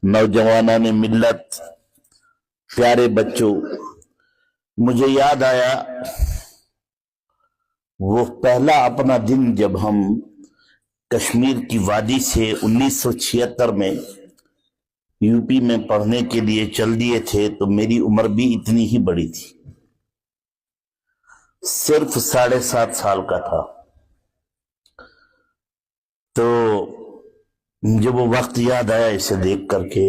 نوجوانان ملت، پیارے بچوں، مجھے یاد آیا وہ پہلا اپنا دن جب ہم کشمیر کی وادی سے 1976 میں یو پی میں پڑھنے کے لیے چل دیے تھے تو میری عمر بھی اتنی ہی بڑی تھی، صرف 7.5 سال کا تھا۔ تو مجھے وہ وقت یاد آیا اسے دیکھ کر کے،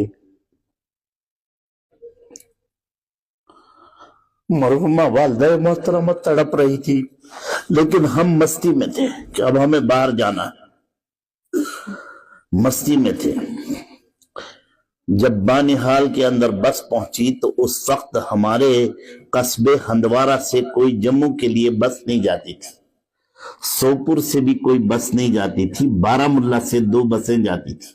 مرحومہ والدہ محترمہ تڑپ رہی تھی، لیکن ہم مستی میں تھے کہ اب ہمیں باہر جانا ہے، مستی میں تھے۔ جب بانہال کے اندر بس پہنچی تو اس وقت ہمارے قصبے ہندوارہ سے کوئی جموں کے لیے بس نہیں جاتی تھی، سوپور سے بھی کوئی بس نہیں جاتی تھی، بارہمولہ سے 2 بسیں جاتی تھی۔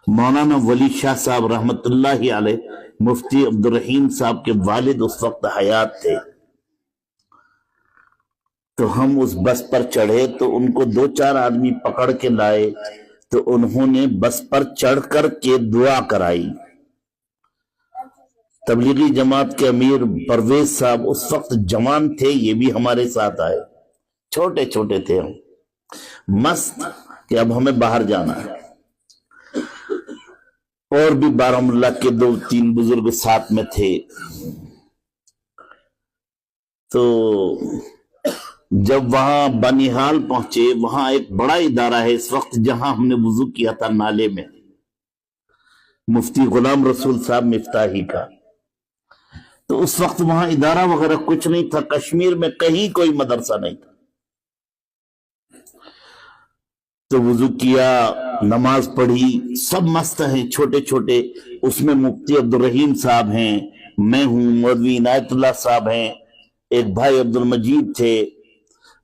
مولانا ولی شاہ صاحب رحمت اللہ علیہ، مفتی عبدالرحیم صاحب کے والد اس وقت حیات تھے، تو ہم اس بس پر چڑھے تو ان کو 2-4 آدمی پکڑ کے لائے، تو انہوں نے بس پر چڑھ کر کے دعا کرائی۔ تبلیغی جماعت کے امیر پرویز صاحب اس وقت جوان تھے، یہ بھی ہمارے ساتھ آئے، چھوٹے چھوٹے تھے ہم، مست کہ اب ہمیں باہر جانا ہے۔ اور بھی بارہمولہ کے 2-3 بزرگ ساتھ میں تھے۔ تو جب وہاں بانہال پہنچے، وہاں ایک بڑا ادارہ ہے اس وقت جہاں ہم نے وضو کیا تھا نالے میں، مفتی غلام رسول صاحب مفتاحی کا۔ تو اس وقت وہاں ادارہ وغیرہ کچھ نہیں تھا، کشمیر میں کہیں کوئی مدرسہ نہیں تھا۔ تو وضو کیا، نماز پڑھی، سب مست ہیں چھوٹے چھوٹے، اس میں مفتی عبدالرحیم صاحب ہیں، میں ہوں، مولوی عنایت اللہ صاحب ہیں، ایک بھائی عبدالمجید تھے،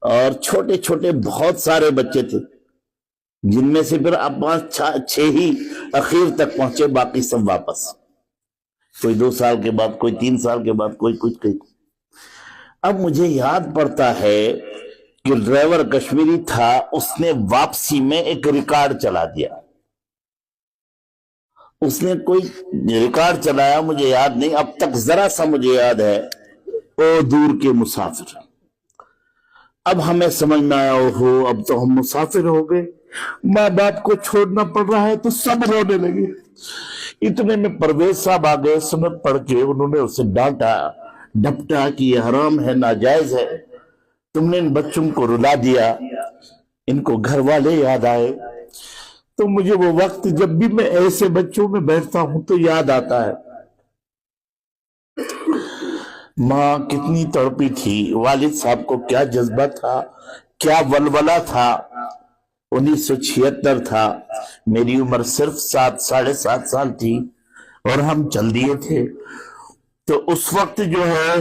اور چھوٹے چھوٹے بہت سارے بچے تھے، جن میں سے پھر اب 5-6 ہی اخیر تک پہنچے، باقی سب واپس، کوئی 2 سال کے بعد، کوئی 3 سال کے بعد، کوئی کچھ کہیں۔ اب مجھے یاد پڑتا ہے کہ ڈرائیور کشمیری تھا، اس نے واپسی میں ایک ریکارڈ چلا دیا، اس نے کوئی ریکارڈ چلایا، مجھے یاد نہیں، اب تک ذرا سا مجھے یاد ہے، او دور کے مسافر۔ اب ہمیں سمجھ میں آیا، اوہو اب تو ہم مسافر ہو گئے، ماں باپ کو چھوڑنا پڑ رہا ہے، تو سب رونے لگے۔ اتنے میں پرویز صاحب آ گئے، سنت پڑھ کے انہوں نے اسے ڈانٹا ڈپٹا کہ یہ حرام ہے، ناجائز ہے، تم نے ان بچوں کو رلا دیا۔ ان کو گھر والے یاد آئے۔ تو مجھے وہ وقت جب بھی میں ایسے بچوں میں بیٹھتا ہوں تو یاد آتا ہے، ماں کتنی تڑپی تھی، والد صاحب کو کیا جذبہ تھا، کیا ولولہ تھا۔ 1976 تھا، میری عمر صرف 7-7.5 سال تھی، اور ہم چل دیے تھے۔ تو اس وقت جو ہے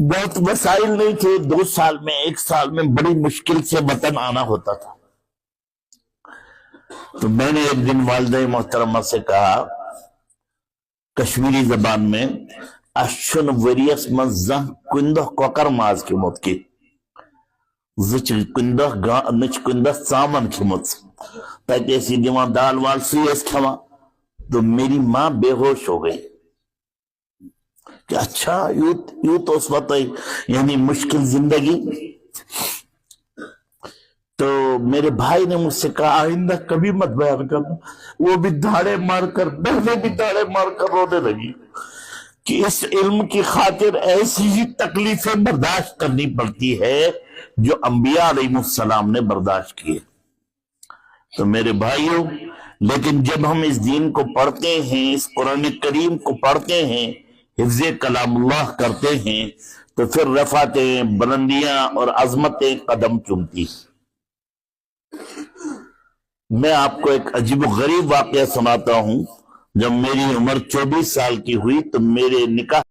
بہت وسائل نہیں تھے، 2 سال میں 1 سال میں بڑی مشکل سے وطن آنا ہوتا تھا۔ تو میں نے ایک دن والدہ محترمہ سے کہا کشمیری زبان میں، اشن وریس من زہ کندہ کوکر ماز کی موت کی زچ کندہ نچ کندہ سامن کی موت، تاکہ ایسی دیوان دال وال سویس کھوا۔ تو میری ماں بے ہوش ہو گئی کہ اچھا یوں تو اس وقت یعنی مشکل زندگی۔ تو میرے بھائی نے مجھ سے کہا آئندہ کبھی مت بیان کرنا۔ وہ بھی دھاڑے مار کر، بہنیں بھی دھاڑے مار کر رونے لگی کہ اس علم کی خاطر ایسی ہی تکلیفیں برداشت کرنی پڑتی ہے جو انبیاء علیہ السلام نے برداشت کیے۔ تو میرے بھائیوں، لیکن جب ہم اس دین کو پڑھتے ہیں، اس قرآن کریم کو پڑھتے ہیں، حفظ کلام اللہ کرتے ہیں، تو پھر رفعتیں، بلندیاں اور عظمتیں قدم چومتی۔ میں آپ کو ایک عجیب و غریب واقعہ سناتا ہوں۔ جب میری عمر 24 سال کی ہوئی تو میرے نکاح